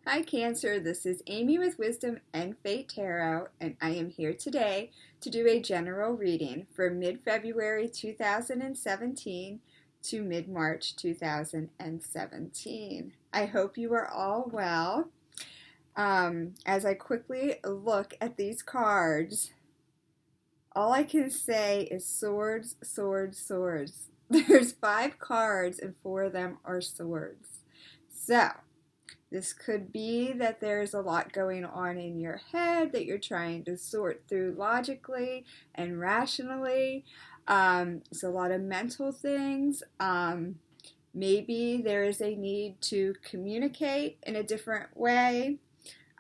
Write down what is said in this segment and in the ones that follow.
Hi, Cancer. This is Amy with Wisdom and Fate Tarot, and I am here today to do a general reading for mid February 2017 to mid March 2017. I hope you are all well. As I quickly look at these cards, all I can say is swords, swords, swords. There's 5 cards, and 4 of them are swords. So, this could be that there's a lot going on in your head that you're trying to sort through logically and rationally. It's a lot of mental things. Maybe there is a need to communicate in a different way.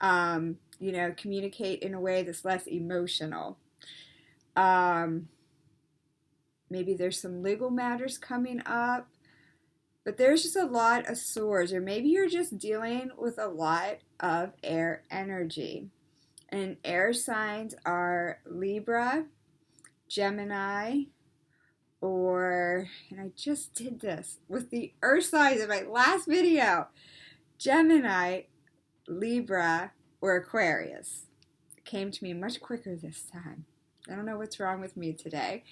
Communicate in a way that's less emotional. Maybe there's some legal matters coming up. But there's just a lot of swords, or maybe you're just dealing with a lot of air energy. And air signs are Libra, Gemini, and I just did this with the earth signs in my last video, Gemini, Libra, or Aquarius. It came to me much quicker this time. I don't know what's wrong with me today.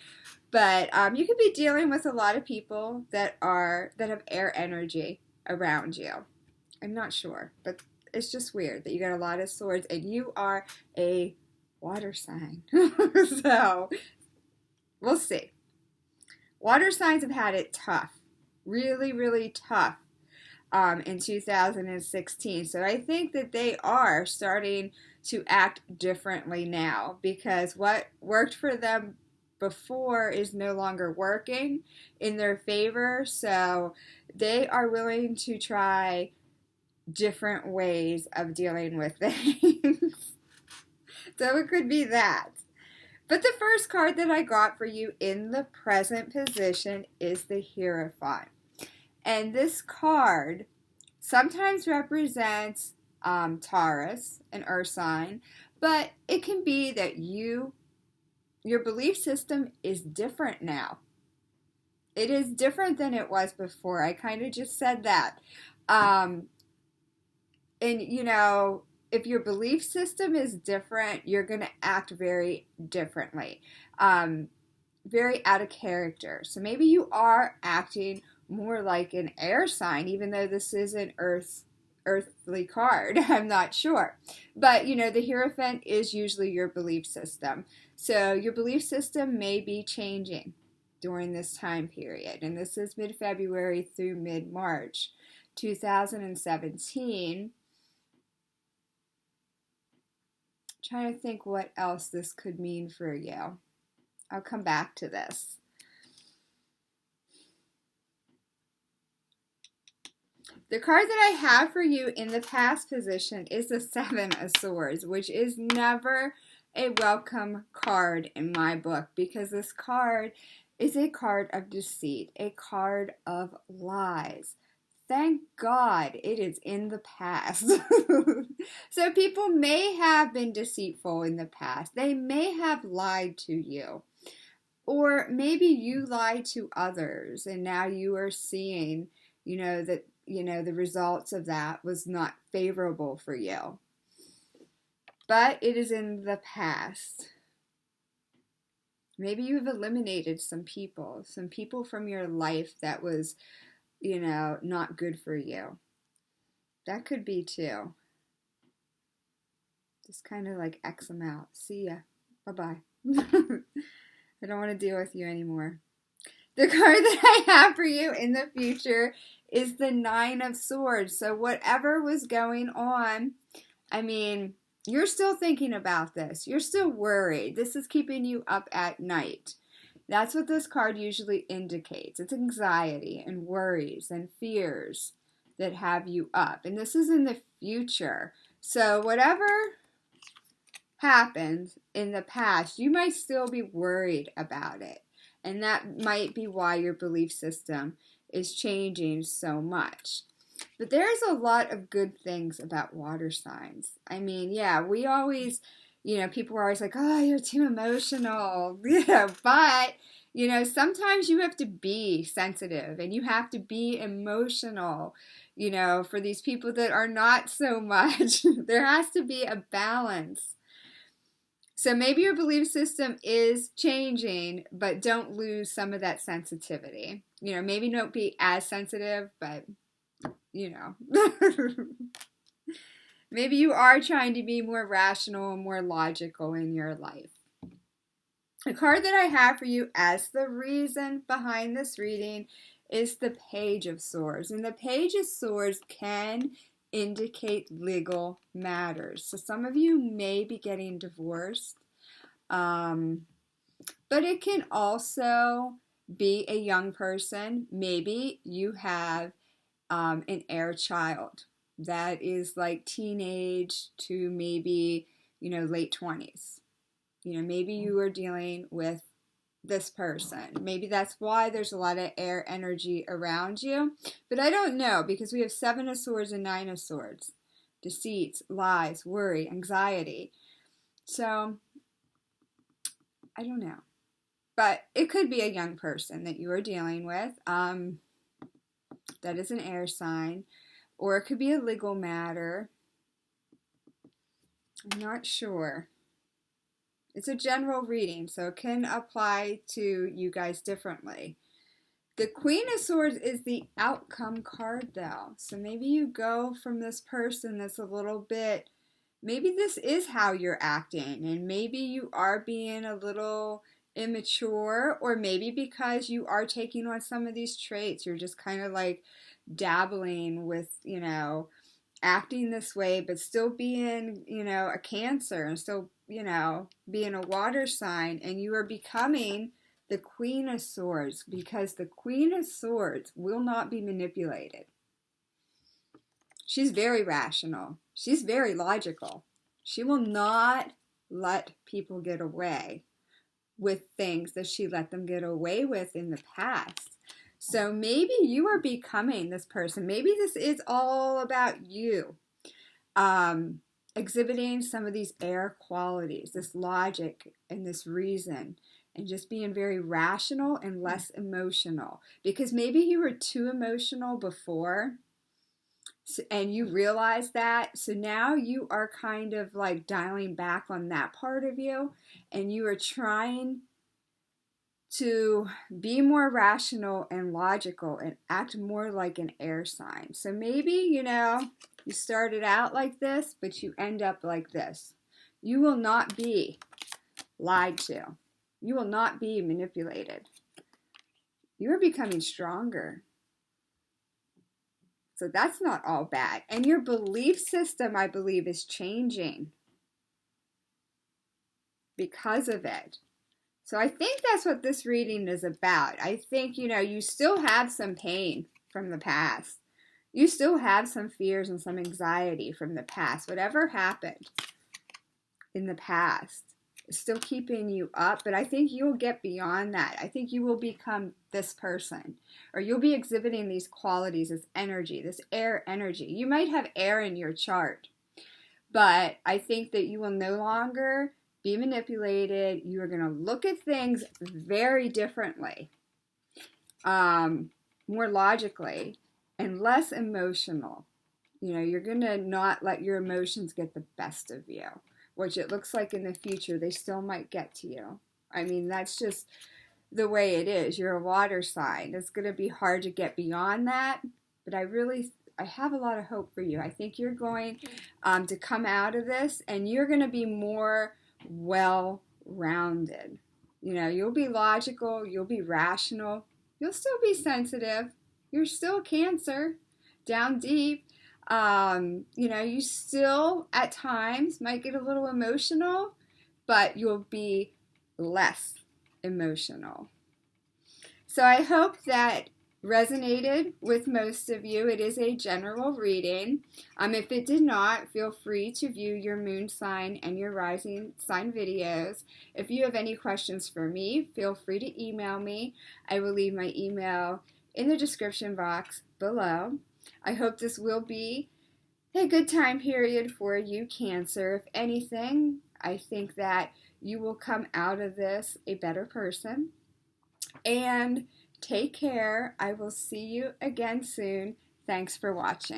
But you could be dealing with a lot of people that have air energy around you. I'm not sure, but it's just weird that you got a lot of swords and you are a water sign. So we'll see. Water signs have had it tough, really, really tough in 2016. So I think that they are starting to act differently now because what worked for them before is no longer working in their favor. So they are willing to try different ways of dealing with things. So it could be that. But the first card that I got for you in the present position is the Hierophant. And this card sometimes represents Taurus, an earth sign, but it can be that your belief system is different now. It is different than it was before. I kind of just said that. If your belief system is different, you're going to act very differently, very out of character. So maybe you are acting more like an air sign, even though this is an earthly card. I'm not sure. But, the Hierophant is usually your belief system. So your belief system may be changing during this time period. And this is mid-February through mid-March 2017. Trying to think what else this could mean for you. I'll come back to this. The card that I have for you in the past position is the Seven of Swords, which is never a welcome card in my book because this card is a card of deceit, a card of lies. Thank God it is in the past. So people may have been deceitful in the past. They may have lied to you. Or maybe you lied to others and now you are seeing, that the results of that was not favorable for you. But it is in the past. Maybe you've eliminated some people from your life that was, not good for you. That could be too. Just kind of like X them out. See ya. Bye-bye. I don't want to deal with you anymore. The card that I have for you in the future is the Nine of Swords. So whatever was going on, you're still thinking about this. You're still worried. This is keeping you up at night. That's what this card usually indicates. It's anxiety and worries and fears that have you up. And this is in the future. So whatever happened in the past, you might still be worried about it. And that might be why your belief system is changing so much. But there's a lot of good things about water signs. We always, people are always like, oh, you're too emotional. But, sometimes you have to be sensitive and you have to be emotional. You know, for these people that are not so much, there has to be a balance. So maybe your belief system is changing, but don't lose some of that sensitivity. You know, maybe don't be as sensitive, but, you know. Maybe you are trying to be more rational and more logical in your life. The card that I have for you as the reason behind this reading is the Page of Swords. And the Page of Swords can indicate legal matters. So some of you may be getting divorced, but it can also be a young person. Maybe you have an heir child that is like teenage to maybe, you know, late 20s. You know, maybe you are dealing with this person. Maybe that's why there's a lot of air energy around you. But I don't know, because we have 7 of Swords and 9 of Swords. Deceits, lies, worry, anxiety. So, I don't know. But it could be a young person that you are dealing with. That is an air sign. Or it could be a legal matter. I'm not sure. It's a general reading, so it can apply to you guys differently. The Queen of Swords is the outcome card, though. So maybe you go from this person that's a little bit, maybe this is how you're acting, and maybe you are being a little immature, or maybe because you are taking on some of these traits, you're just kind of like dabbling with, you know, acting this way, but still being, you know, a Cancer and still, you know, being a water sign, and you are becoming the Queen of Swords, because the Queen of Swords will not be manipulated. She's very rational. She's very logical. She will not let people get away with things that she let them get away with in the past. So maybe you are becoming this person. Maybe this is all about you. Exhibiting some of these air qualities, this logic and this reason, and just being very rational and less emotional. Because maybe you were too emotional before, and you realize that. So now you are kind of like dialing back on that part of you, and you are trying to be more rational and logical and act more like an air sign. So maybe, you know, you started out like this, but you end up like this. You will not be lied to. You will not be manipulated. You are becoming stronger. So that's not all bad. And your belief system, I believe, is changing because of it. So I think that's what this reading is about. I think, you know, you still have some pain from the past. You still have some fears and some anxiety from the past. Whatever happened in the past is still keeping you up, but I think you'll get beyond that. I think you will become this person, or you'll be exhibiting these qualities, this energy, this air energy. You might have air in your chart, but I think that you will no longer be manipulated. You are going to look at things very differently, more logically, and less emotional. You know, you're going to not let your emotions get the best of you, which it looks like in the future they still might get to you. I mean, that's just the way it is. You're a water sign. It's going to be hard to get beyond that, but I have a lot of hope for you. I think you're going to come out of this, and you're going to be more well-rounded. You know, you'll be logical, you'll be rational, you'll still be sensitive. You're still Cancer, down deep. You know, you still at times might get a little emotional, but you'll be less emotional. So I hope that resonated with most of you. It is a general reading. If it did not, feel free to view your moon sign and your rising sign videos. If you have any questions for me, feel free to email me. I will leave my email in the description box below. I hope this will be a good time period for you, Cancer. If anything, I think that you will come out of this a better person. And take care. I will see you again soon. Thanks for watching.